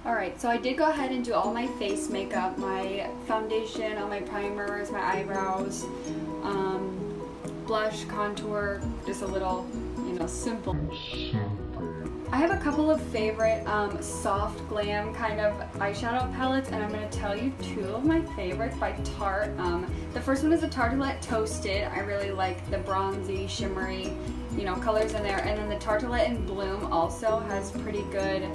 Alright, so I did go ahead and do all my face makeup, my foundation, all my primers, my eyebrows, blush, contour, just a little, simple. I have a couple of favorite soft glam kind of eyeshadow palettes, and I'm going to tell you two of my favorites by Tarte. The first one is the Tartelette Toasted. I really like the bronzy, shimmery, colors in there. And then the Tartelette in Bloom also has pretty good,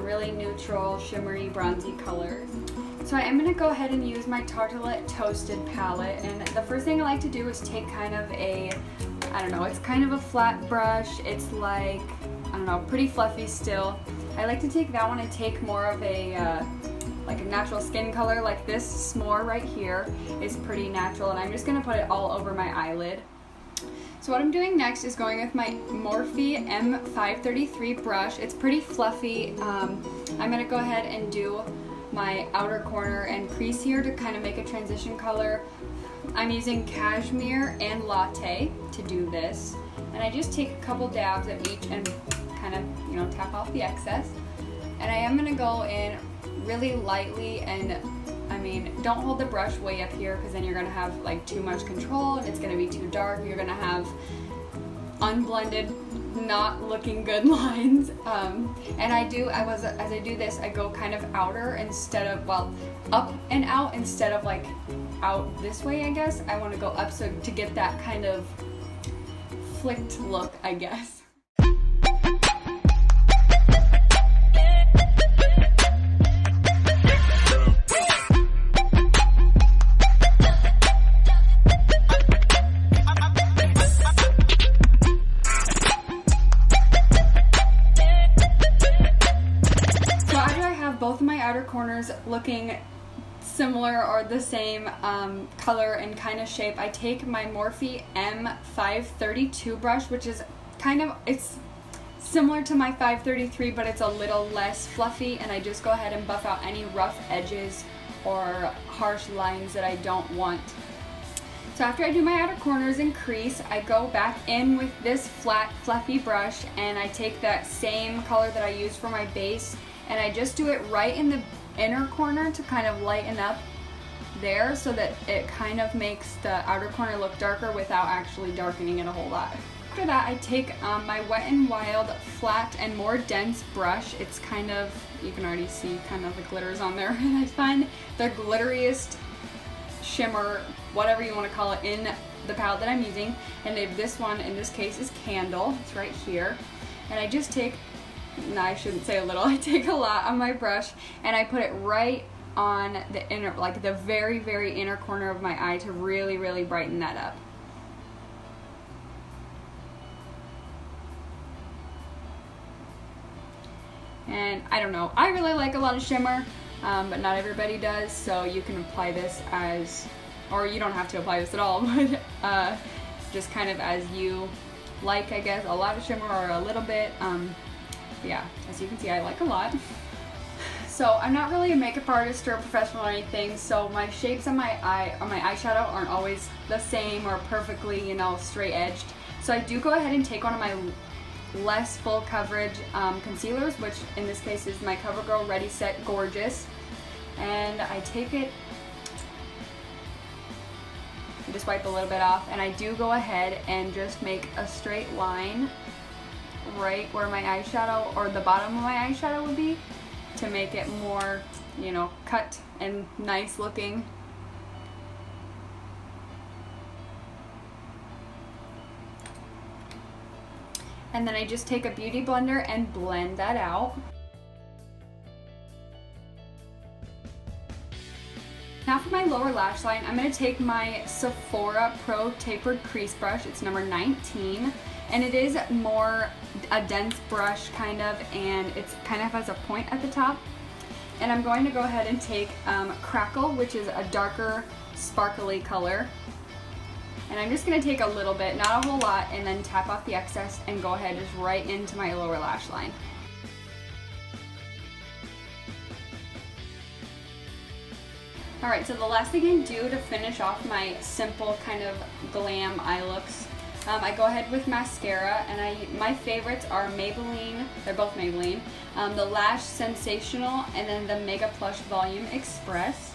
really neutral, shimmery, bronzy colors. So I am going to go ahead and use my Tartelette Toasted palette, and the first thing I like to do is take kind of it's kind of a flat brush. It's like, pretty fluffy still. I like to take that one and take more of a like a natural skin color, like this s'more right here is pretty natural, and I'm just going to put it all over my eyelid. So what I'm doing next is going with my Morphe M533 brush. It's pretty fluffy. I'm going to go ahead and do my outer corner and crease here to kind of make a transition color. I'm using Cashmere and Latte to do this, and I just take a couple dabs of each and kind of, tap off the excess. And I am going to go in really lightly, and don't hold the brush way up here, because then you're going to have like too much control and it's going to be too dark. You're going to have unblended, not looking good lines. And as I do this, I go kind of outer instead of, up and out instead of like out this way, I guess. I want to go up to get that kind of flicked look, I guess. Both of my outer corners looking similar or the same color and kind of shape, I take my Morphe M532 brush, which is it's similar to my 533, but it's a little less fluffy, and I just go ahead and buff out any rough edges or harsh lines that I don't want. So after I do my outer corners and crease, I go back in with this flat fluffy brush, and I take that same color that I used for my base, and I just do it right in the inner corner to kind of lighten up there, so that it kind of makes the outer corner look darker without actually darkening it a whole lot. After that, I take my Wet n Wild flat and more dense brush. It's kind of, you can already see kind of the glitters on there, and I find the glitteriest shimmer, whatever you want to call it, in the palette that I'm using. And this one in this case is Candle. It's right here, and I just take, no, I shouldn't say a little, I take a lot on my brush and I put it right on the inner, like the very, very inner corner of my eye to really, really brighten that up. And I don't know, I really like a lot of shimmer, but not everybody does, so you can apply this as, or you don't have to apply this at all, but just kind of as you like, I guess, a lot of shimmer or a little bit. Yeah, as you can see, I like a lot. So I'm not really a makeup artist or a professional or anything, so my shapes on my eyeshadow aren't always the same or perfectly, straight edged. So I do go ahead and take one of my less full coverage concealers, which in this case is my CoverGirl Ready Set Gorgeous, and I take it, just wipe a little bit off, and I do go ahead and just make a straight line right where my eyeshadow, or the bottom of my eyeshadow would be, to make it more, cut and nice looking. And then I just take a beauty blender and blend that out. Now for my lower lash line, I'm going to take my Sephora Pro Tapered Crease Brush. It's number 19. And it is more a dense brush kind of, and it's kind of has a point at the top. And I'm going to go ahead and take Crackle, which is a darker sparkly color. And I'm just going to take a little bit, not a whole lot, and then tap off the excess and go ahead just right into my lower lash line. Alright, so the last thing I do to finish off my simple kind of glam eye looks, I go ahead with mascara, and my favorites are Maybelline, they're both Maybelline, the Lash Sensational, and then the Mega Plush Volume Express.